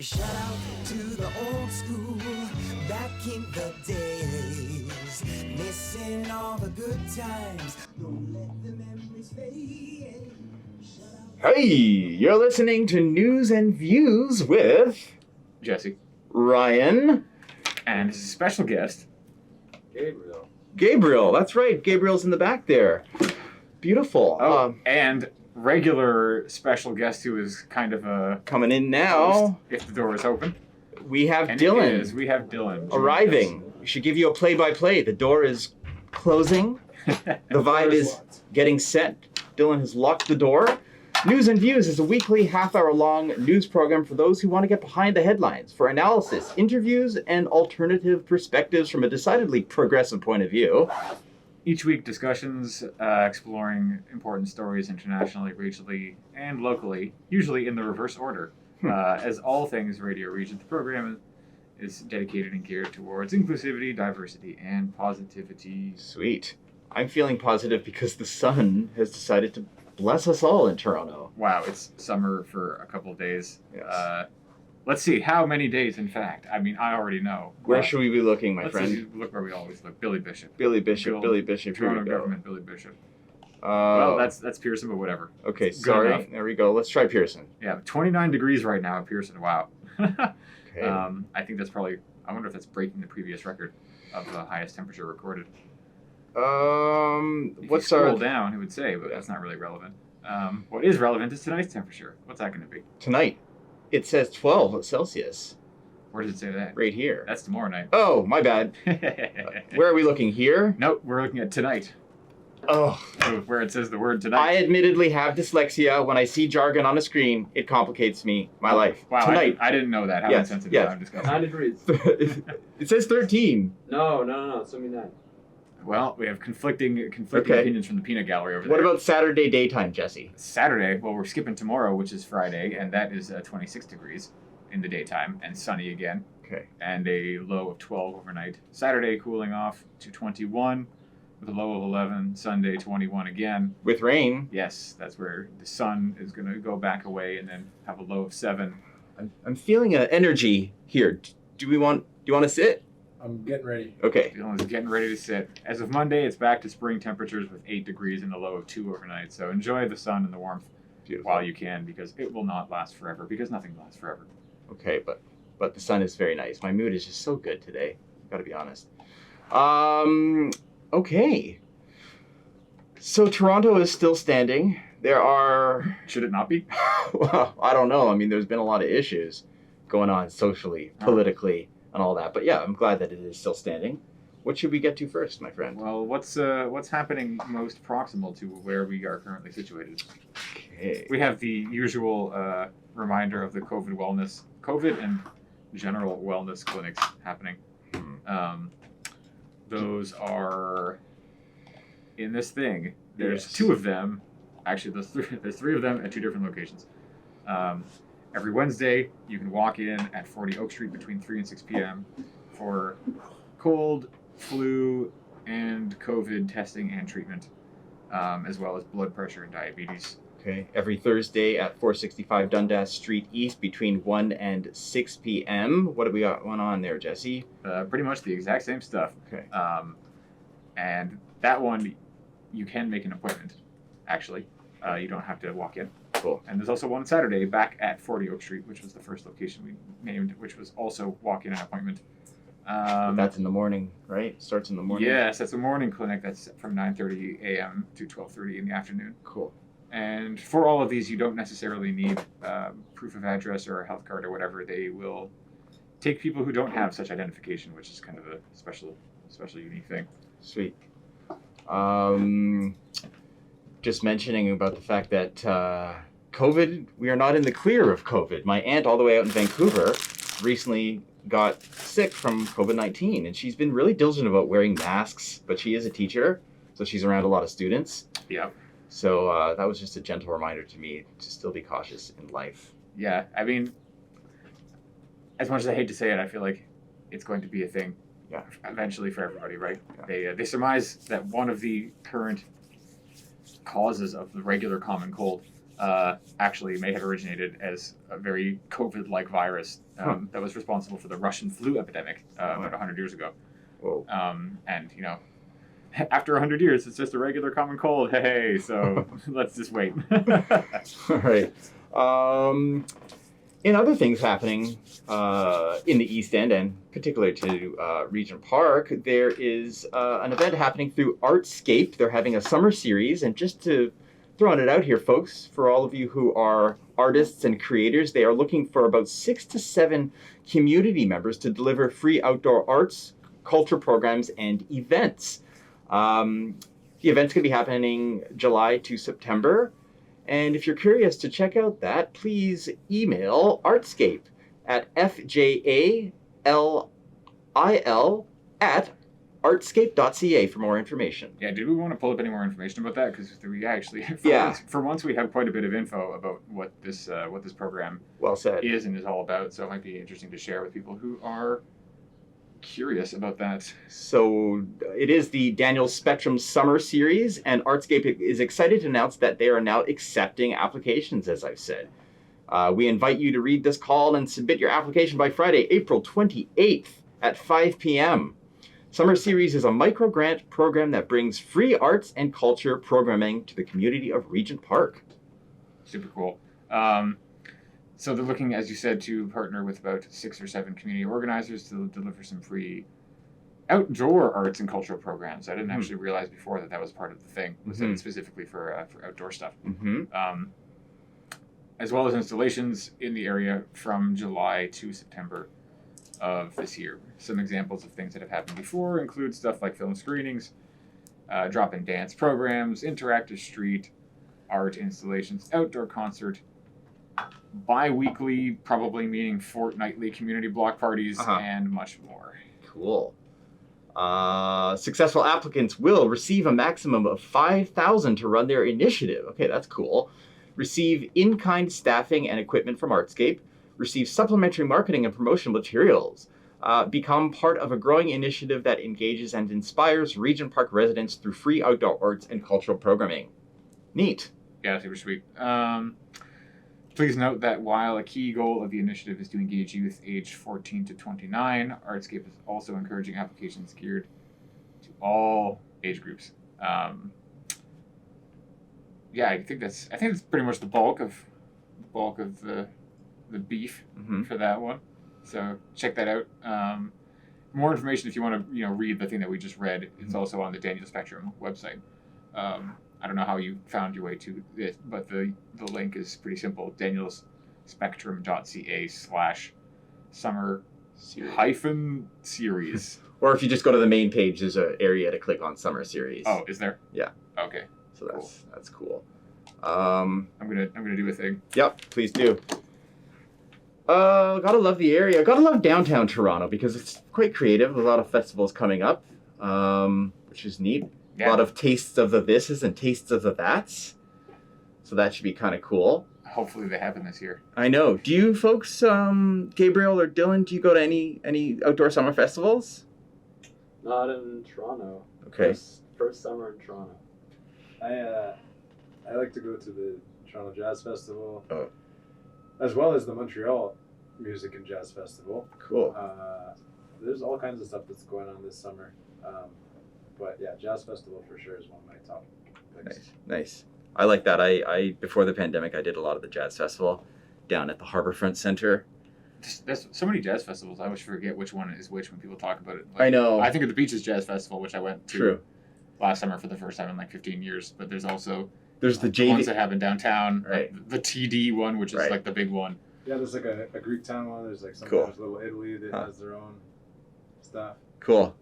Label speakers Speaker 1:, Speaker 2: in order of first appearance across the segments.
Speaker 1: Shout out to the old school, back in the days, missing all the good times, don't let the memories fade.
Speaker 2: Hey, you're listening to News and Views with
Speaker 3: Jesse.
Speaker 2: Ryan.
Speaker 3: And his special guest,
Speaker 2: Gabriel, that's right. Gabriel's in the back there. Beautiful.
Speaker 3: and regular special guest who is kind of a
Speaker 2: Coming in now,
Speaker 3: host, if the door is open.
Speaker 2: we have
Speaker 3: And
Speaker 2: Dylan
Speaker 3: we have Dylan
Speaker 2: arriving. We should give you a play-by-play. The door is closing. The vibe is getting set. Dylan has locked the door. News and Views is a weekly half-hour-long news program for those who want to get behind the headlines, for analysis, interviews, and alternative perspectives from a decidedly progressive point of view.
Speaker 3: Each week, discussions exploring important stories internationally, regionally, and locally, usually in the reverse order. As all things Radio Regent, the program is dedicated and geared towards inclusivity, diversity, and positivity.
Speaker 2: Sweet. I'm feeling positive because the sun has decided to bless us all in Toronto.
Speaker 3: Wow, it's summer for a couple of days.
Speaker 2: Yes.
Speaker 3: Let's see, how many days, in fact? I mean, I already know.
Speaker 2: Where should we be looking, my
Speaker 3: Let's
Speaker 2: friend?
Speaker 3: see, look where we always look. Billy Bishop.
Speaker 2: Billy Bishop,
Speaker 3: Good
Speaker 2: Billy Bishop. Here
Speaker 3: Toronto
Speaker 2: we go.
Speaker 3: government, Billy Bishop. Well, that's Pearson, but whatever.
Speaker 2: Okay,
Speaker 3: Good
Speaker 2: sorry.
Speaker 3: enough.
Speaker 2: There we go. Let's try Pearson.
Speaker 3: Yeah, 29 degrees right now at Pearson. Wow.
Speaker 2: Okay.
Speaker 3: I think that's probably, I wonder if that's breaking the previous record of the highest temperature recorded. If
Speaker 2: What's
Speaker 3: you scroll
Speaker 2: our
Speaker 3: down, it would say, but that's not really relevant. What is relevant is tonight's temperature. What's that going to be?
Speaker 2: tonight? It says 12 Celsius
Speaker 3: Where does it say that?
Speaker 2: right here.
Speaker 3: That's tomorrow night.
Speaker 2: Oh, my bad. Where are we looking here?
Speaker 3: Nope, we're looking at tonight.
Speaker 2: Oh,
Speaker 3: So where it says the word
Speaker 2: I
Speaker 3: tonight.
Speaker 2: admittedly have dyslexia. When I see jargon on a screen, it complicates my life.
Speaker 3: Wow,
Speaker 2: Tonight.
Speaker 3: I didn't know that. How
Speaker 2: Yes,
Speaker 3: insensitive.
Speaker 2: yes.
Speaker 3: I'm disgusted.
Speaker 4: 9 degrees.
Speaker 2: It says 13.
Speaker 4: No, it's 79.
Speaker 3: Well, we have conflicting
Speaker 2: Okay.
Speaker 3: opinions from the peanut gallery over
Speaker 2: What
Speaker 3: there.
Speaker 2: about Saturday daytime, Jesse?
Speaker 3: Saturday? Well, we're skipping tomorrow, which is Friday, and that is 26 degrees in the daytime and sunny again,
Speaker 2: Okay.
Speaker 3: and a low of 12 overnight. Saturday cooling off to 21 with a low of 11. Sunday 21 again.
Speaker 2: With rain.
Speaker 3: Yes, that's where the sun is going to go back away and then have a low of 7.
Speaker 2: I'm feeling an energy here. Do you want to sit?
Speaker 4: I'm getting ready.
Speaker 2: Okay.
Speaker 3: Dylan's getting ready to sit. As of Monday, it's back to spring temperatures with 8 degrees and a low of 2 overnight. So enjoy the sun and the warmth
Speaker 2: Beautiful.
Speaker 3: while you can, because it will not last forever, because nothing lasts forever.
Speaker 2: Okay, but the sun is very nice. My mood is just so good today. Gotta be honest. Okay. So Toronto is still standing. There are,
Speaker 3: Should it not be?
Speaker 2: well, I don't know. I mean, there's been a lot of issues going on socially, politically, and all that. But yeah, I'm glad that it is still standing. What should we get to first, my friend?
Speaker 3: Well, what's happening most proximal to where we are currently situated?
Speaker 2: Okay.
Speaker 3: We have the usual reminder of the COVID and general wellness clinics happening. Those are in this thing. There's
Speaker 2: Yes.
Speaker 3: 2 of them. Actually, there's 3 of them at 2 different locations. Every Wednesday, you can walk in at 40 Oak Street between 3 and 6 p.m. for cold, flu, and COVID testing and treatment, as well as blood pressure and diabetes.
Speaker 2: Okay. Every Thursday at 465 Dundas Street East between 1 and 6 p.m. What do we got going on there, Jesse?
Speaker 3: Pretty much the exact same stuff.
Speaker 2: Okay.
Speaker 3: And that one, you can make an appointment, actually. You don't have to walk in.
Speaker 2: Cool.
Speaker 3: And there's also one Saturday back at 40 Oak Street, which was the first location we named, which was also walk-in and appointment.
Speaker 2: That's in the morning, right? Starts in the morning?
Speaker 3: Yes, that's a morning clinic. That's from 9:30 a.m. to 12:30 in the afternoon.
Speaker 2: Cool.
Speaker 3: And for all of these, you don't necessarily need proof of address or a health card or whatever. They will take people who don't have such identification, which is kind of a special unique thing.
Speaker 2: Sweet. Just mentioning about the fact that COVID, we are not in the clear of COVID. My aunt all the way out in Vancouver recently got sick from COVID-19, and she's been really diligent about wearing masks, but she is a teacher, so she's around a lot of students.
Speaker 3: Yeah.
Speaker 2: So that was just a gentle reminder to me to still be cautious in life.
Speaker 3: Yeah, I mean, as much as I hate to say it, I feel like it's going to be a thing.
Speaker 2: Yeah.
Speaker 3: Eventually for everybody, right?
Speaker 2: Yeah.
Speaker 3: They surmise that one of the current causes of the regular common cold actually may have originated as a very COVID-like virus that was responsible for the Russian flu epidemic about 100 years ago.
Speaker 2: Whoa.
Speaker 3: And, you know, after 100 years, it's just a regular common cold. Hey, so let's just wait.
Speaker 2: All right. In other things happening in the East End, and particularly to Regent Park, there is an event happening through Artscape. They're having a summer series, and just to throwing it out here, folks, for all of you who are artists and creators, they are looking for about 6 to 7 community members to deliver free outdoor arts, culture programs, and events. The event's going to be happening July to September. And if you're curious to check out that, please email Artscape at fjalil@artscape.ca for more information.
Speaker 3: Yeah, did we want to pull up any more information about that? Because we actually, for once, we have quite a bit of info about what this program
Speaker 2: Well said.
Speaker 3: is and is all about. So it might be interesting to share with people who are curious about that.
Speaker 2: So it is the Daniel Spectrum Summer Series, and Artscape is excited to announce that they are now accepting applications, as I've said. We invite you to read this call and submit your application by Friday, April 28th at 5 p.m. Summer Series is a micro-grant program that brings free arts and culture programming to the community of Regent Park.
Speaker 3: Super cool. So they're looking, as you said, to partner with about 6 or 7 community organizers to deliver some free outdoor arts and cultural programs. I didn't actually realize before that was part of the thing, specifically for outdoor stuff. As well as installations in the area from July to September of this year. Some examples of things that have happened before include stuff like film screenings, drop-in dance programs, interactive street art installations, outdoor concert, bi-weekly, probably meaning fortnightly community block parties, and much more.
Speaker 2: Cool. Successful applicants will receive a maximum of $5,000 to run their initiative. Okay, that's cool. Receive in-kind staffing and equipment from Artscape. Receive supplementary marketing and promotional materials. Become part of a growing initiative that engages and inspires Regent Park residents through free outdoor arts and cultural programming. Neat.
Speaker 3: Yeah, super sweet. Please note that while a key goal of the initiative is to engage youth aged 14 to 29, Artscape is also encouraging applications geared to all age groups. Yeah, I think that's pretty much the bulk of the beef for that one. So check that out. More information if you want to read the thing that we just read. It's also on the Daniel Spectrum website. I don't know how you found your way to it, but the link is pretty simple. danielspectrum.ca/summer-series.
Speaker 2: Or if you just go to the main page, there's an area to click on Summer Series.
Speaker 3: Oh, is there?
Speaker 2: Yeah.
Speaker 3: Okay.
Speaker 2: So that's cool.
Speaker 3: I'm gonna do a thing.
Speaker 2: Yep, please do. Gotta love the area. Gotta love downtown Toronto because it's quite creative. A lot of festivals coming up, which is neat. Yeah. A lot of tastes of the thises and tastes of the that's. So that should be kind of cool.
Speaker 3: Hopefully they happen this year.
Speaker 2: I know. Do you folks, Gabriel or Dylan, do you go to any outdoor summer festivals?
Speaker 4: Not in Toronto.
Speaker 2: Okay.
Speaker 4: First summer in Toronto. I like to go to the Toronto Jazz Festival, as well as the Montreal Music and Jazz Festival.
Speaker 2: Cool.
Speaker 4: There's all kinds of stuff that's going on this summer. But yeah, Jazz Festival for sure is one of my top picks.
Speaker 2: Nice. I like that. I before the pandemic, I did a lot of the Jazz Festival down at the Harbourfront Center.
Speaker 3: There's so many jazz festivals. I always forget which one is which when people talk about it.
Speaker 2: I know.
Speaker 3: I think of the Beaches Jazz Festival, which I went to
Speaker 2: True.
Speaker 3: last summer for the first time in like 15 years. But there's also
Speaker 2: the JV
Speaker 3: ones that happen downtown.
Speaker 2: Right.
Speaker 3: Like the TD one, which is like the big one.
Speaker 4: Yeah, there's like a Greek town one. There's like there's Little Italy that has their own stuff.
Speaker 2: Cool.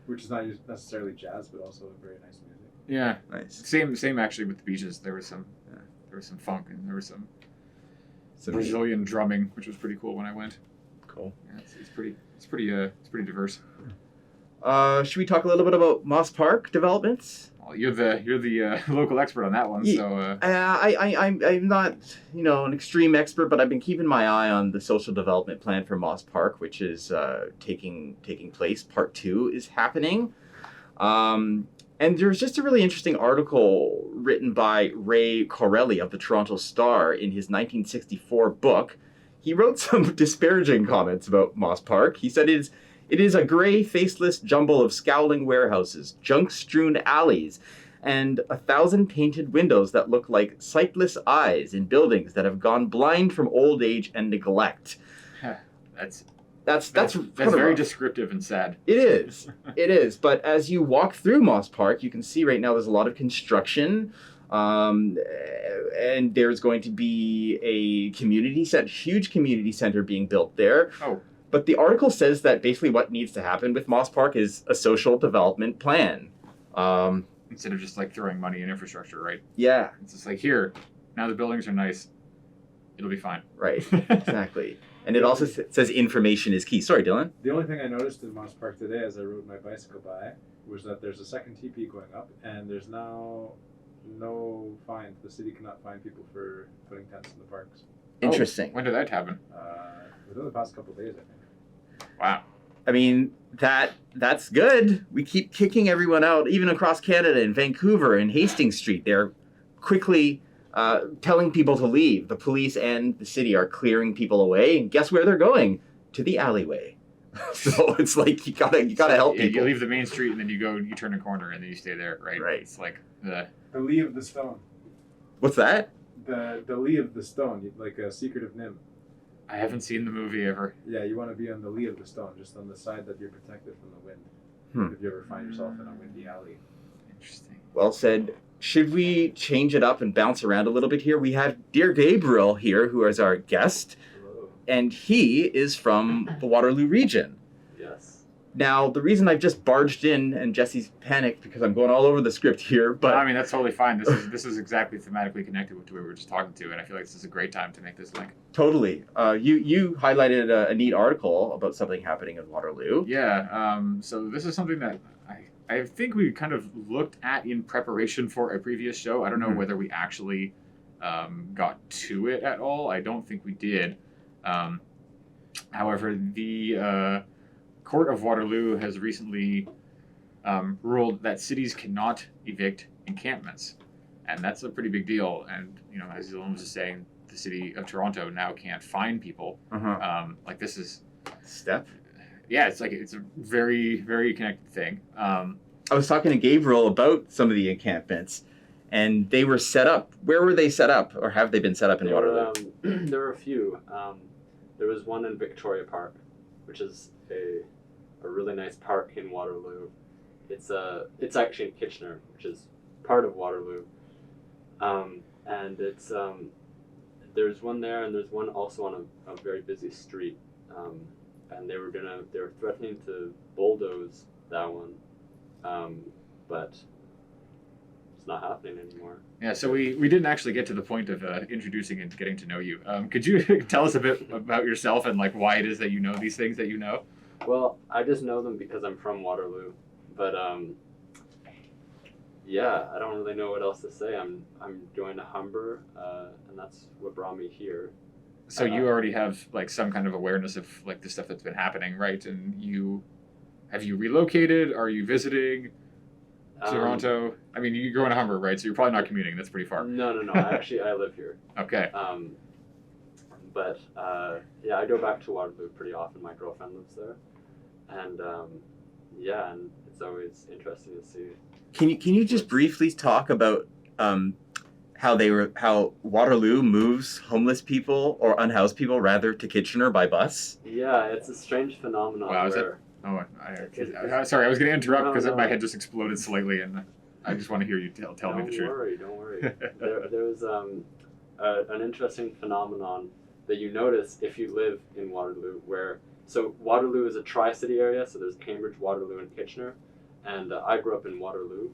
Speaker 4: Which is not necessarily jazz, but also very nice music.
Speaker 3: Yeah,
Speaker 2: nice.
Speaker 3: Same actually with the Beaches. There was some funk and there was some Brazilian drumming, which was pretty cool when I went.
Speaker 2: Cool.
Speaker 3: Yeah, it's pretty diverse.
Speaker 2: Should we talk a little bit about Moss Park developments?
Speaker 3: Well, you're the local expert on that one, so.
Speaker 2: I'm not an extreme expert, but I've been keeping my eye on the social development plan for Moss Park, which is taking place. Part 2 is happening. And there's just a really interesting article written by Ray Corelli of the Toronto Star in his 1964 book. He wrote some disparaging comments about Moss Park. He said it is a gray, faceless jumble of scowling warehouses, junk-strewn alleys, and 1,000 painted windows that look like sightless eyes in buildings that have gone blind from old age and neglect. That's
Speaker 3: very descriptive and sad.
Speaker 2: It is. It is. But as you walk through Moss Park, you can see right now there's a lot of construction. And there's going to be a huge community center being built there.
Speaker 3: Oh.
Speaker 2: But the article says that basically what needs to happen with Moss Park is a social development plan.
Speaker 3: Instead of just like throwing money in infrastructure, right?
Speaker 2: Yeah.
Speaker 3: It's just like, here, now the buildings are nice. It'll be fine.
Speaker 2: Right. Exactly. And it also says information is key. Sorry, Dylan.
Speaker 4: The only thing I noticed in Moss Park today as I rode my bicycle by was that there's a second TP going up, and there's now no fines. The city cannot fine people for putting tents in the parks.
Speaker 2: Interesting.
Speaker 3: When did that happen?
Speaker 4: Within the past couple of days, I think.
Speaker 3: Wow.
Speaker 2: I mean, that's good. We keep kicking everyone out, even across Canada, in Vancouver and Hastings Street. They're quickly telling people to leave. The police and the city are clearing people away, and guess where they're going? To the alleyway. So it's like you gotta help people.
Speaker 3: You leave the main street and then you turn a corner and then you stay there, right?
Speaker 2: Right.
Speaker 3: It's like the
Speaker 4: Lee of the Stone.
Speaker 2: What's that?
Speaker 4: The Lee of the Stone, like a secretive Nim.
Speaker 3: I haven't seen the movie ever.
Speaker 4: Yeah, you want to be on the lee of the stone, just on the side that you're protected from the wind. If you ever find yourself in a windy alley.
Speaker 3: Interesting.
Speaker 2: Well said. Should we change it up and bounce around a little bit here? We have dear Gabriel here, who is our guest,
Speaker 5: Hello.
Speaker 2: and he is from the Waterloo region.
Speaker 5: Yes.
Speaker 2: Now, the reason I've just barged in, and Jesse's panicked because I'm going all over the script here, but
Speaker 3: I mean, that's totally fine. This is exactly thematically connected with who we were just talking to, and I feel like this is a great time to make this link.
Speaker 2: totally. You highlighted a neat article about something happening in Waterloo.
Speaker 3: Yeah. So this is something that I think we kind of looked at in preparation for a previous show. I don't know whether we actually got to it at all. I don't think we did. However, the Court of Waterloo has recently ruled that cities cannot evict encampments, and that's a pretty big deal. And as Dylan was just saying, the city of Toronto now can't fine people. Like this is
Speaker 2: Step.
Speaker 3: Yeah, it's a very, very connected thing.
Speaker 2: I was talking to Gabriel about some of the encampments, and they were set up. Where were they set up, or have they been set up in Waterloo?
Speaker 5: There were a few. There was one in Victoria Park, which is a really nice park in Waterloo. It's actually in Kitchener, which is part of Waterloo. And it's there's one there, and there's one also on a very busy street. And they were threatening to bulldoze that one, but it's not happening anymore.
Speaker 3: Yeah, so we didn't actually get to the point of introducing and getting to know you. Could you tell us a bit about yourself and like why it is that you know these things that you know?
Speaker 5: Well, I just know them because I'm from Waterloo, but yeah, I don't really know what else to say. I'm joined a Humber, and that's what brought me here.
Speaker 3: So you already have like some kind of awareness of like the stuff that's been happening, right? And have you relocated? Are you visiting Toronto? I mean, you go in a Humber, right? So you're probably not commuting. That's pretty far.
Speaker 5: No. Actually, I live here.
Speaker 3: Okay.
Speaker 5: But yeah, I go back to Waterloo pretty often. My girlfriend lives there, and yeah, and it's always interesting to see.
Speaker 2: Can you just briefly talk about how Waterloo moves homeless people or unhoused people rather to Kitchener by bus?
Speaker 5: Yeah, it's a strange phenomenon.
Speaker 3: Wow, sorry, I was going to interrupt because my head just exploded slightly, and I just want to hear you tell me the truth.
Speaker 5: Don't worry. There was an interesting phenomenon that you notice if you live in Waterloo, so Waterloo is a tri-city area, so there's Cambridge, Waterloo, and Kitchener, and I grew up in Waterloo,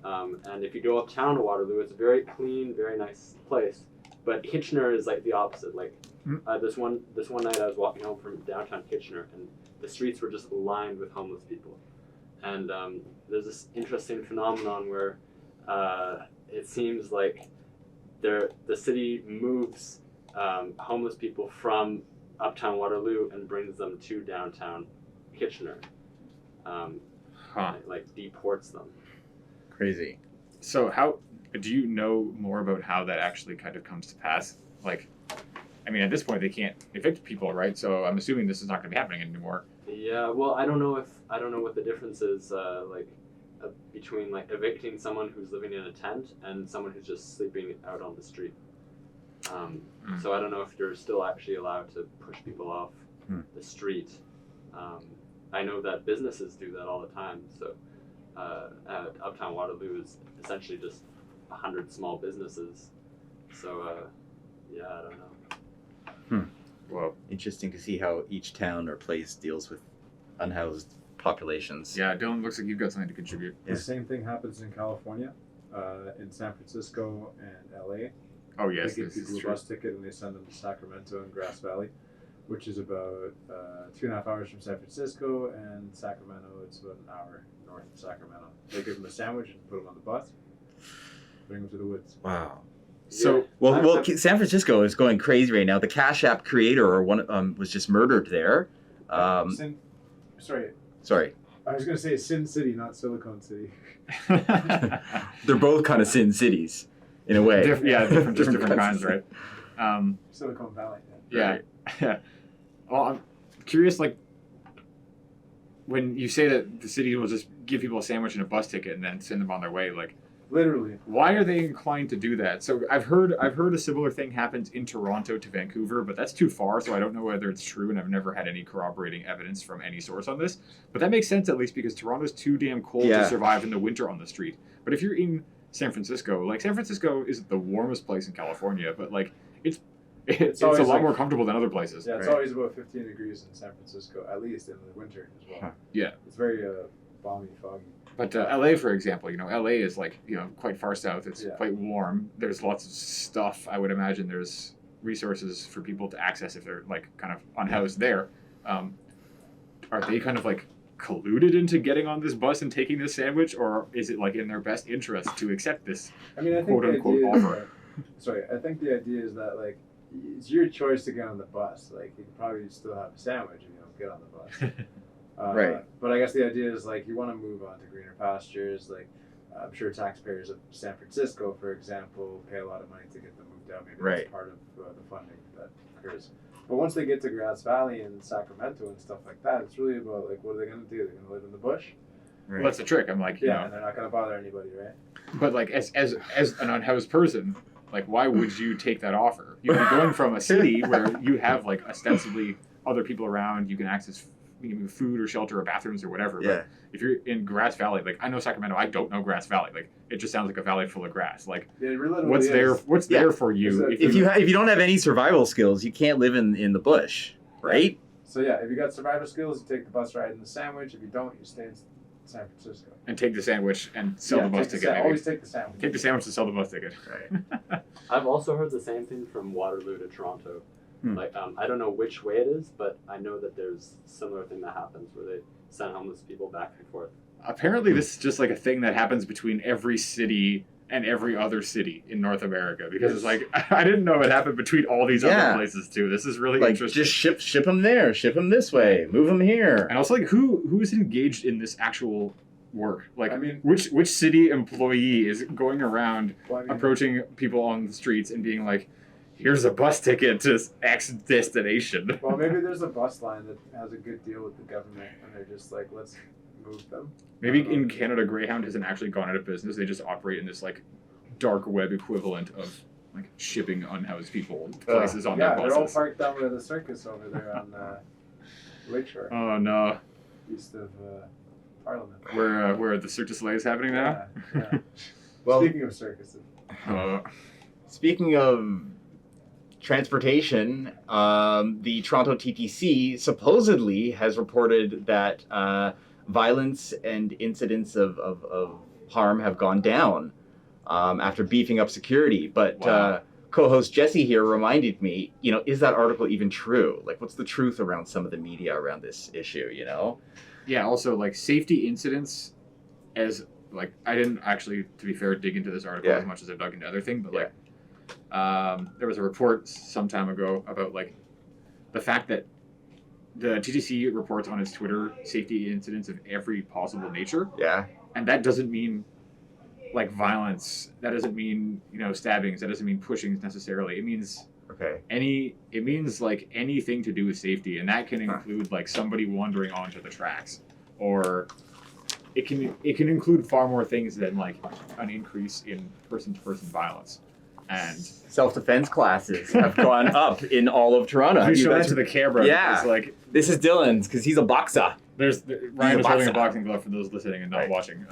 Speaker 5: and if you go uptown to Waterloo, it's a very clean, very nice place, but Kitchener is like the opposite. Like this one night I was walking home from downtown Kitchener, and the streets were just lined with homeless people, and there's this interesting phenomenon where it seems like the city moves homeless people from uptown Waterloo and brings them to downtown Kitchener, like deports them.
Speaker 2: Crazy.
Speaker 3: So how do you know more about how that actually kind of comes to pass? Like, I mean, at this point they can't evict people, right? So I'm assuming this is not going to be happening anymore.
Speaker 5: Yeah, well, I don't know what the difference is between like evicting someone who's living in a tent and someone who's just sleeping out on the street. So I don't know if you're still actually allowed to push people off the street. I know that businesses do that all the time. So Uptown Waterloo is essentially just 100 small businesses. So yeah, I don't know.
Speaker 3: Well,
Speaker 2: Interesting to see how each town or place deals with unhoused populations.
Speaker 3: yeah, Dylan, looks like you've got something to contribute.
Speaker 2: Yeah.
Speaker 4: The same thing happens in California, in San Francisco and LA.
Speaker 3: Oh yes,
Speaker 4: They give
Speaker 3: this is
Speaker 4: people a
Speaker 3: true.
Speaker 4: bus ticket and they send them to Sacramento and Grass Valley, which is about 2.5 hours from San Francisco, and Sacramento, it's about an hour north of Sacramento. They give them a sandwich and put them on the bus, bring them to the woods.
Speaker 2: Wow.
Speaker 3: So
Speaker 2: Well, San Francisco is going crazy right now. The Cash App creator, or one, was just murdered there. Sorry,
Speaker 4: I was going to say Sin City, not Silicon City.
Speaker 2: they're both kind of sin cities, in a way.
Speaker 3: different kinds, right?
Speaker 4: Silicon Valley.
Speaker 3: Yeah. Well, I'm curious, like, when you say that the city will just give people a sandwich and a bus ticket and then send them on their way, like,
Speaker 4: Literally.
Speaker 3: why are they inclined to do that? So I've heard a similar thing happens in Toronto to Vancouver, but that's too far, so I don't know whether it's true, and I've never had any corroborating evidence from any source on this. But that makes sense, at least, because Toronto's too damn cold to survive in the winter on the street. But if you're in San Francisco, like, San Francisco isn't the warmest place in California, but, like, it's a lot more comfortable than other places.
Speaker 4: Yeah, it's always about 15 degrees in San Francisco, at least in the winter as well.
Speaker 3: Yeah.
Speaker 4: It's very balmy, foggy.
Speaker 3: But LA, for example, LA is like, quite far south. It's
Speaker 4: Yeah.
Speaker 3: quite warm. There's lots of stuff. I would imagine there's resources for people to access if they're like kind of unhoused there. Are they kind of like colluded into getting on this bus and taking this sandwich, or is it like in their best interest to accept this
Speaker 4: I mean, I think
Speaker 3: quote
Speaker 4: the
Speaker 3: unquote
Speaker 4: idea is
Speaker 3: offer?
Speaker 4: I think the idea is that, like, it's your choice to get on the bus. Like, you could probably still have a sandwich if you don't get on the bus.
Speaker 2: Right.
Speaker 4: But I guess the idea is, like, you want to move on to greener pastures. Like, I'm sure taxpayers of San Francisco, for example, pay a lot of money to get them moved out. Maybe
Speaker 2: Right.
Speaker 4: that's part of the funding that occurs. But once they get to Grass Valley and Sacramento and stuff like that, it's really about, like, what are they going to do? They're going to live in the bush?
Speaker 2: Right.
Speaker 3: Well, that's the trick. I'm like,
Speaker 4: Yeah, and they're not going to bother anybody, right?
Speaker 3: but like as an unhoused person, like, why would you take that offer? You'd be going from a city where you have like ostensibly other people around, you can access food or shelter or bathrooms or whatever.
Speaker 2: Yeah.
Speaker 3: But if you're in Grass Valley, like, I know Sacramento, I don't know Grass Valley. Like, it just sounds like a valley full of grass. Like,
Speaker 4: Yeah, it really
Speaker 3: what's there?
Speaker 4: is.
Speaker 3: What's there for you?
Speaker 2: If you don't have any survival skills, you can't live in the bush, right?
Speaker 4: So yeah, if you got survival skills, you take the bus ride and the sandwich. If you don't, you stay in San Francisco.
Speaker 3: and take the sandwich and sell the bus ticket. Maybe.
Speaker 4: Always take the sandwich.
Speaker 3: Take the sandwich and sell the bus ticket.
Speaker 2: Right.
Speaker 5: I've also heard the same thing from Waterloo to Toronto. Like, I don't know which way it is, but I know that there's a similar thing that happens where they send homeless people back and forth.
Speaker 3: Apparently, this is just like a thing that happens between every city and every other city in North America, because it's like, I didn't know it happened between all these other places too. This is really
Speaker 2: Like,
Speaker 3: interesting.
Speaker 2: just ship them there, ship them this way, move them here.
Speaker 3: And also, like, who is engaged in this actual work? Like,
Speaker 4: I mean-
Speaker 3: which city employee is going around
Speaker 4: Well, I mean,
Speaker 3: approaching people on the streets and being like, here's a bus ticket to X destination?
Speaker 4: Well, maybe there's a bus line that has a good deal with the government, and they're just like, let's move them.
Speaker 3: Maybe in Canada, Greyhound hasn't actually gone out of business. They just operate in this like dark web equivalent of like shipping unhoused people places on their
Speaker 4: Yeah, they're all
Speaker 3: buses.
Speaker 4: parked down by the circus over there on Lakeshore,
Speaker 3: Oh no,
Speaker 4: east of Parliament.
Speaker 3: where the Cirque du Soleil is happening now.
Speaker 4: Yeah.
Speaker 2: Well,
Speaker 4: Speaking of circuses,
Speaker 2: speaking of transportation, the Toronto TTC supposedly has reported that violence and incidents of harm have gone down after beefing up security. But
Speaker 3: Wow.
Speaker 2: co-host Jesse here reminded me, is that article even true? Like, what's the truth around some of the media around this issue,
Speaker 3: Yeah. Also, like safety incidents, as like I didn't actually, to be fair, dig into this article
Speaker 2: Yeah.
Speaker 3: as much as I've dug into other things, but like there was a report some time ago about like the fact that the TTC reports on its Twitter safety incidents of every possible nature,
Speaker 2: Yeah.
Speaker 3: and that doesn't mean like violence. That doesn't mean, you know, stabbings. That doesn't mean pushings necessarily. It means
Speaker 2: Okay.
Speaker 3: it means like anything to do with safety, and that can include like somebody wandering onto the tracks, or it can include far more things than like an increase in person-to-person violence. And
Speaker 2: Self-defense classes have gone up in all of Toronto.
Speaker 3: you
Speaker 2: Have
Speaker 3: show that
Speaker 2: guys-
Speaker 3: to the camera.
Speaker 2: Yeah.
Speaker 3: It's like
Speaker 2: This is Dylan's because he's a boxer.
Speaker 3: Ryan is holding a
Speaker 2: boxer.
Speaker 3: boxing glove for those listening and not
Speaker 2: Right.
Speaker 3: watching.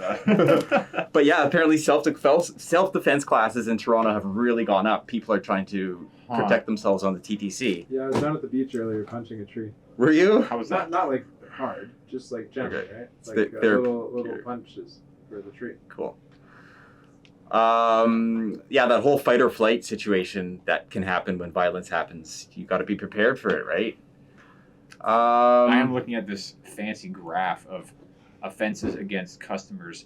Speaker 2: But yeah, apparently self-defense classes in Toronto have really gone up. People are trying to protect themselves on the TTC.
Speaker 4: Yeah, I was down at the beach earlier punching a tree.
Speaker 2: Were you?
Speaker 3: How was that?
Speaker 4: Not like hard, just like gently,
Speaker 2: Okay.
Speaker 4: right?
Speaker 2: So
Speaker 4: Like
Speaker 2: they're-
Speaker 4: little punches for the tree.
Speaker 2: Cool. Yeah, that whole fight or flight situation that can happen when violence happens. You got to be prepared for it, right?
Speaker 3: I am looking at this fancy graph of offenses against customers,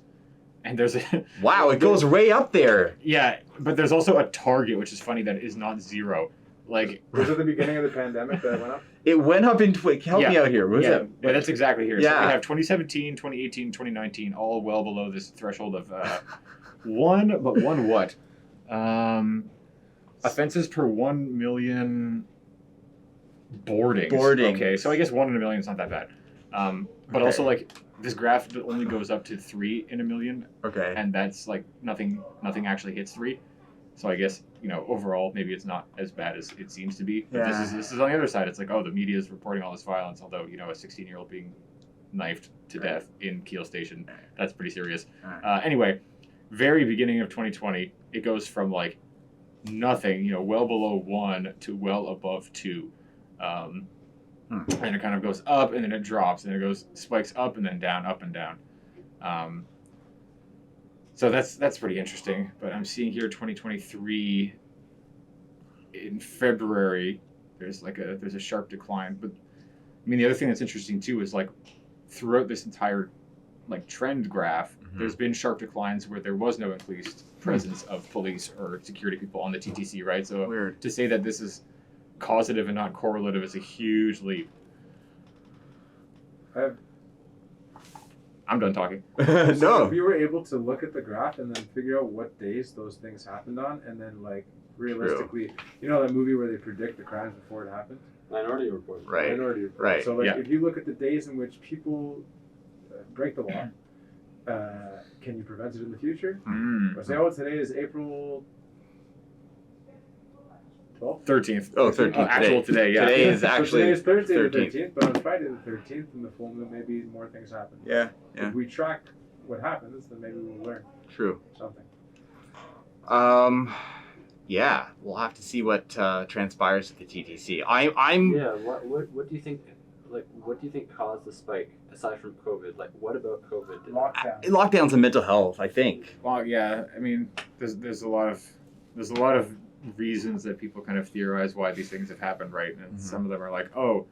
Speaker 3: and there's a
Speaker 2: Wow, it goes way up there.
Speaker 3: yeah, but there's also a target, which is funny, that is not zero. Like
Speaker 4: Was it the beginning of the pandemic that it went up?
Speaker 2: It went up in help me
Speaker 3: Yeah.
Speaker 2: out here. What was
Speaker 3: yeah,
Speaker 2: it?
Speaker 3: yeah, that's exactly here. So
Speaker 2: Yeah.
Speaker 3: we have 2017, 2018, 2019, all well below this threshold of one what? Offenses per 1 million boardings.
Speaker 2: Boardings.
Speaker 3: Okay, so I guess 1 in a million is not that bad. But
Speaker 2: Okay.
Speaker 3: also like this graph only goes up to 3 in a million,
Speaker 2: Okay.
Speaker 3: and that's like nothing actually hits 3. So I guess, you know, overall maybe it's not as bad as it seems to be. But
Speaker 2: Yeah.
Speaker 3: this is on the other side. It's like, oh, the media is reporting all this violence, although, you know, a 16-year-old being knifed to death in Kiel Station, that's pretty serious.
Speaker 2: Alright.
Speaker 3: Anyway, very beginning of 2020, it goes from like nothing, you know, well below 1 to well above 2. And it kind of goes up and then it drops and it spikes up and then down, up and down. So that's pretty interesting. But I'm seeing here 2023 in February, there's a sharp decline. But I mean, the other thing that's interesting too is like throughout this entire like trend graph, there's been sharp declines where there was no increased presence of police or security people on the TTC, right? So
Speaker 2: Weird.
Speaker 3: to say that this is causative and not correlative is a huge leap. I'm done talking.
Speaker 4: So
Speaker 2: No.
Speaker 4: if you were able to look at the graph and then figure out what days those things happened on, and then like realistically, you know that movie where they predict the crimes before it happened?
Speaker 5: Minority Report.
Speaker 2: Right.
Speaker 4: Minority Report.
Speaker 2: Right.
Speaker 4: So like
Speaker 3: Yeah.
Speaker 4: if you look at the days in which people break the law, can you prevent it in the future? Or say, oh, today is April 12th?
Speaker 3: 13th.
Speaker 2: Oh, 13th.
Speaker 3: Actual today, yeah.
Speaker 2: Today is
Speaker 4: So
Speaker 2: actually
Speaker 4: today is Thursday
Speaker 2: 13th.
Speaker 4: the 13th, but on Friday the 13th, in the full moon, maybe more things happen.
Speaker 2: Yeah, yeah.
Speaker 4: If we track what happens, then maybe we'll learn
Speaker 2: True.
Speaker 4: something.
Speaker 2: Yeah, we'll have to see what transpires at the TTC. I'm
Speaker 5: Yeah. What do you think? Like, what do you think caused the spike aside from COVID? Like, what about COVID? did that?
Speaker 4: Lockdown.
Speaker 2: lockdowns and mental health, I think.
Speaker 3: Well, yeah. I mean, there's a lot of reasons that people kind of theorize why these things have happened, right? And some of them are like, oh,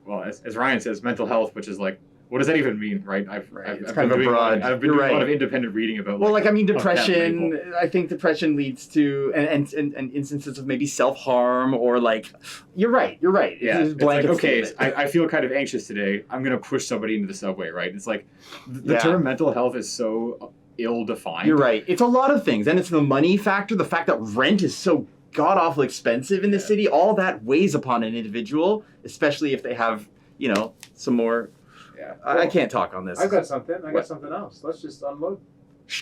Speaker 3: well, as Ryan says, mental health, which is like, what does that even mean, right? I've
Speaker 2: It's
Speaker 3: I've
Speaker 2: kind
Speaker 3: been
Speaker 2: of a
Speaker 3: doing
Speaker 2: broad-
Speaker 3: I've been
Speaker 2: you're
Speaker 3: doing a lot
Speaker 2: right.
Speaker 3: of independent reading about.
Speaker 2: Well, like I mean,
Speaker 3: of that
Speaker 2: depression.
Speaker 3: label.
Speaker 2: I think depression leads to and instances of maybe self harm or like. You're right.
Speaker 3: Yeah,
Speaker 2: It's a
Speaker 3: it's like,
Speaker 2: blanket
Speaker 3: okay,
Speaker 2: statement.
Speaker 3: I feel kind of anxious today. I'm gonna push somebody into the subway, right? It's like the
Speaker 2: Yeah.
Speaker 3: term mental health is so ill-defined.
Speaker 2: You're right. It's a lot of things, and it's the money factor. The fact that rent is so god awful expensive in the city. All that weighs upon an individual, especially if they have some more.
Speaker 3: Yeah.
Speaker 2: I can't talk on this.
Speaker 4: I've got something. I got
Speaker 2: What?
Speaker 4: something else. Let's just unload.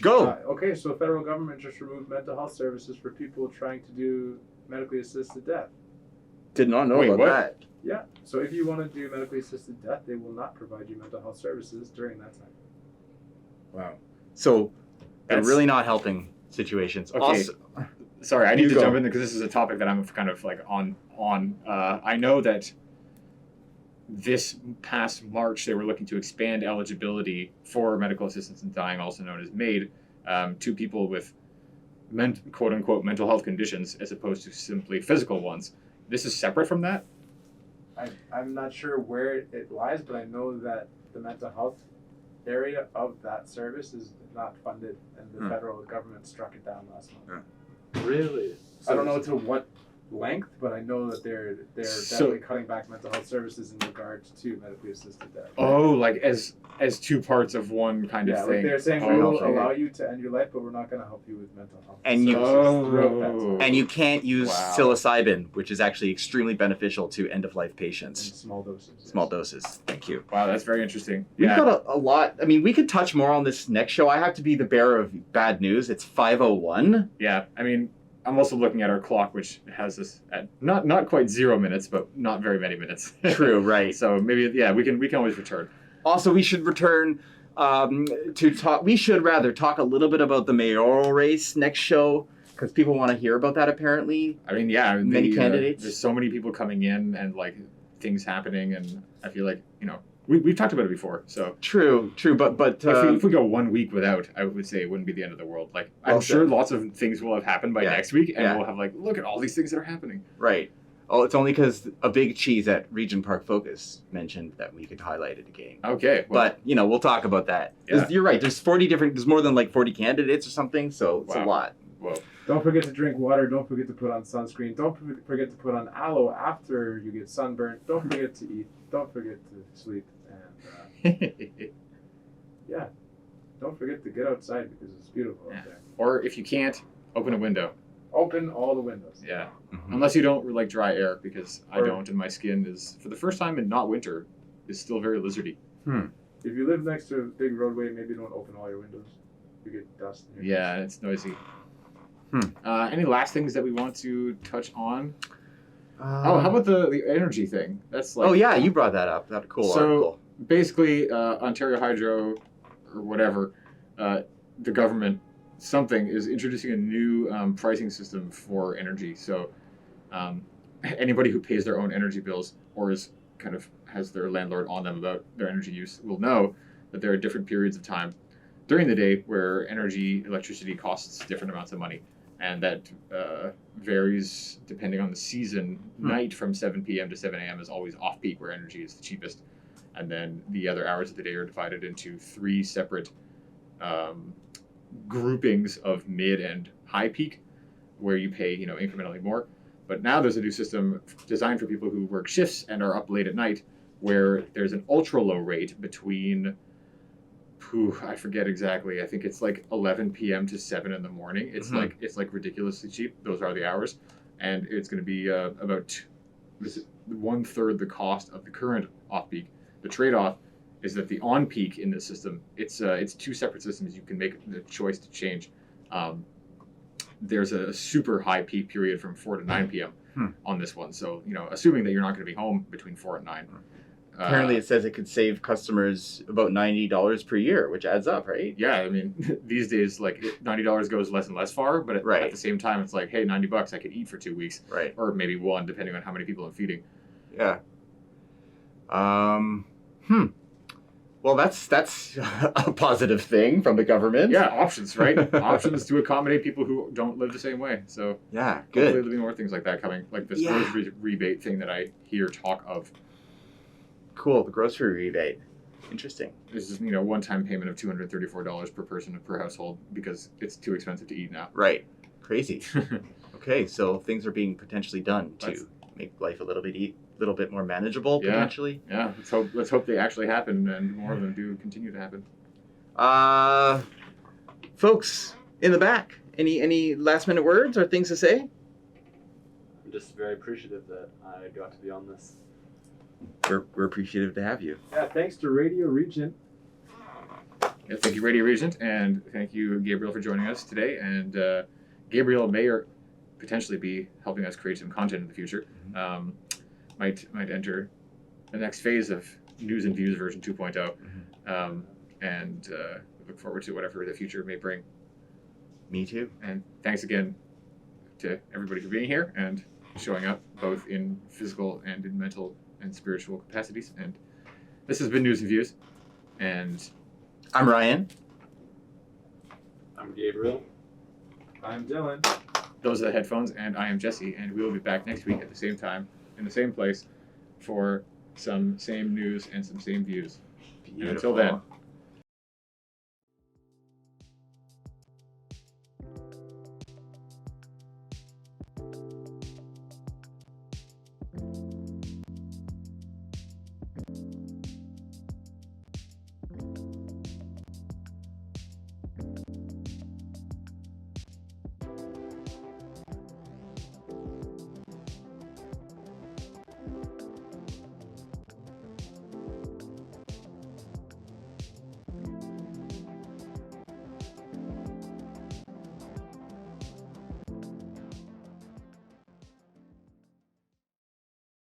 Speaker 2: Go.
Speaker 4: Okay, so the federal government just removed mental health services for people trying to do medically assisted death.
Speaker 2: Did not know
Speaker 3: Wait,
Speaker 2: about
Speaker 3: what?
Speaker 2: that.
Speaker 4: Yeah. So if you want to do medically assisted death, they will not provide you mental health services during that time.
Speaker 2: Wow. So they're
Speaker 3: That's-
Speaker 2: really not helping situations.
Speaker 3: Okay.
Speaker 2: Also,
Speaker 3: Sorry, I need
Speaker 2: You
Speaker 3: to
Speaker 2: go.
Speaker 3: jump in because this is a topic that I'm kind of like on. I know that this past March they were looking to expand eligibility for medical assistance in dying, also known as MAID, to people with quote unquote mental health conditions as opposed to simply physical ones. This is separate from that.
Speaker 4: I'm not sure where it lies, but I know that the mental health area of that service is not funded, and the federal government struck it down last month.
Speaker 5: Really?
Speaker 4: I don't know to what length, but I know that they're
Speaker 3: So-
Speaker 4: definitely cutting back mental health services in regards to medically assisted death.
Speaker 3: Oh, like as two parts of one kind
Speaker 4: Yeah,
Speaker 3: of
Speaker 4: like
Speaker 3: thing.
Speaker 4: they're saying
Speaker 3: Oh,
Speaker 4: we will
Speaker 3: okay.
Speaker 4: allow you to end your life, but we're not going to help you with mental health
Speaker 2: And you-
Speaker 4: services throughout that time.
Speaker 2: And you can't use
Speaker 3: Wow.
Speaker 2: psilocybin, which is actually extremely beneficial to end-of-life
Speaker 4: In
Speaker 2: patients.
Speaker 4: small doses.
Speaker 2: Small
Speaker 4: yes.
Speaker 2: doses. Thank you.
Speaker 3: Wow, that's very interesting.
Speaker 2: We've
Speaker 3: Yeah.
Speaker 2: got a lot. I mean, we could touch more on this next show. I have to be the bearer of bad news. It's 5:01.
Speaker 3: Yeah, I mean, I'm also looking at our clock, which has us at not quite 0 minutes, but not very many minutes.
Speaker 2: True, right.
Speaker 3: So maybe we can always return.
Speaker 2: Also, we should return to talk. We should rather talk a little bit about the mayoral race next show because people want to hear about that. Apparently,
Speaker 3: I mean, yeah,
Speaker 2: Many candidates?
Speaker 3: There's so many people coming in and like things happening, and I feel like we've talked about it before. So
Speaker 2: true. But
Speaker 3: if we go 1 week without, I would say it wouldn't be the end of the world. Like I'm
Speaker 2: Well
Speaker 3: sure
Speaker 2: said.
Speaker 3: lots of things will have happened by
Speaker 2: Yeah.
Speaker 3: next week, and
Speaker 2: Yeah.
Speaker 3: we'll have like look at all these things that are happening.
Speaker 2: right. Oh, it's only because a big cheese at Regent Park Focus mentioned that we could highlight it again.
Speaker 3: Okay, well,
Speaker 2: But we'll talk about that.
Speaker 3: Yeah.
Speaker 2: You're right. There's There's more than like 40 candidates or something. So it's a
Speaker 3: Wow.
Speaker 2: lot.
Speaker 3: well,
Speaker 4: Don't forget to drink water. Don't forget to put on sunscreen. Don't forget to put on aloe after you get sunburned. Don't forget to eat. Don't forget to sleep. And yeah, don't forget to get outside because it's beautiful
Speaker 3: Yeah.
Speaker 4: out there.
Speaker 3: or if you can't, open a window.
Speaker 4: Open all the windows.
Speaker 3: Yeah.
Speaker 2: Mhm.
Speaker 3: Unless you don't like dry air, because I
Speaker 4: Or-
Speaker 3: don't, and my skin is, for the first time in not winter, is still very lizardy.
Speaker 4: If you live next to a big roadway, maybe don't open all your windows. You get dust. In your
Speaker 3: Yeah, it's noisy.
Speaker 2: Hmm.
Speaker 3: Any last things that we want to touch on?
Speaker 2: Oh,
Speaker 3: How about the energy thing? That's like
Speaker 2: oh yeah, you brought that up. That cool
Speaker 3: So-
Speaker 2: article.
Speaker 3: basically Ontario Hydro or whatever, the government is introducing a new pricing system for energy. So anybody who pays their own energy bills or is kind of has their landlord on them about their energy use will know that there are different periods of time during the day where electricity costs different amounts of money, and that varies depending on the season. Night from 7 p.m. to 7 a.m. is always off peak, where energy is the cheapest. And then the other hours of the day are divided into 3 separate groupings of mid and high peak, where you pay incrementally more. But now there's a new system designed for people who work shifts and are up late at night, where there's an ultra low rate between, I forget exactly. I think it's like 11 p.m. to 7 in the morning. It's
Speaker 2: Mhm.
Speaker 3: like ridiculously cheap. Those are the hours, and it's going to be about 1/3 the cost of the current off peak. The trade-off is that the on-peak in this system, it's 2 separate systems. You can make the choice to change. There's a super high peak period from 4 to 9 p.m. On this one. So, assuming that you're not going to be home between 4 and 9.
Speaker 2: Apparently, it says it could save customers about $90 per year, which adds up, right?
Speaker 3: Yeah, I mean, these days, like $90 goes less and less far, but
Speaker 2: Right.
Speaker 3: at the same time, it's like, hey, $90, I could eat for 2 weeks,
Speaker 2: Right.
Speaker 3: or maybe 1, depending on how many people I'm feeding.
Speaker 2: Yeah. Well, that's a positive thing from the government.
Speaker 3: Yeah, options, right? Options to accommodate people who don't live the same way. So
Speaker 2: Yeah.
Speaker 3: hopefully
Speaker 2: Good.
Speaker 3: there'll be more things like that coming, like this
Speaker 2: Yeah.
Speaker 3: grocery rebate thing that I hear talk of.
Speaker 2: Cool. The grocery rebate. Interesting.
Speaker 3: This is one-time payment of $234 per person per household because it's too expensive to eat now.
Speaker 2: Right. Crazy. Okay, so things are being potentially done to
Speaker 3: That's-
Speaker 2: make life a little bit more manageable
Speaker 3: Yeah.
Speaker 2: potentially.
Speaker 3: Yeah, let's hope they actually happen and more of them do continue to happen.
Speaker 2: Folks in the back, any last minute words or things to say?
Speaker 5: I'm just very appreciative that I got to be on this.
Speaker 2: We're appreciative to have you.
Speaker 4: Yeah, thanks to Radio Regent.
Speaker 3: Yeah, thank you, Radio Regent, and thank you, Gabriel, for joining us today. And Gabriel may or potentially be helping us create some content in the future. Might enter the next phase of News and Views version 2.0, and look forward to whatever the future may bring.
Speaker 2: Me too.
Speaker 3: And thanks again to everybody for being here and showing up, both in physical and in mental and spiritual capacities. And this has been News and Views, and
Speaker 2: I'm Ryan.
Speaker 5: I'm Gabriel.
Speaker 4: I'm Dylan.
Speaker 3: those are the headphones, and I am Jesse, and we will be back next week at the same time, in the same place, for some same news and some same views. And until then,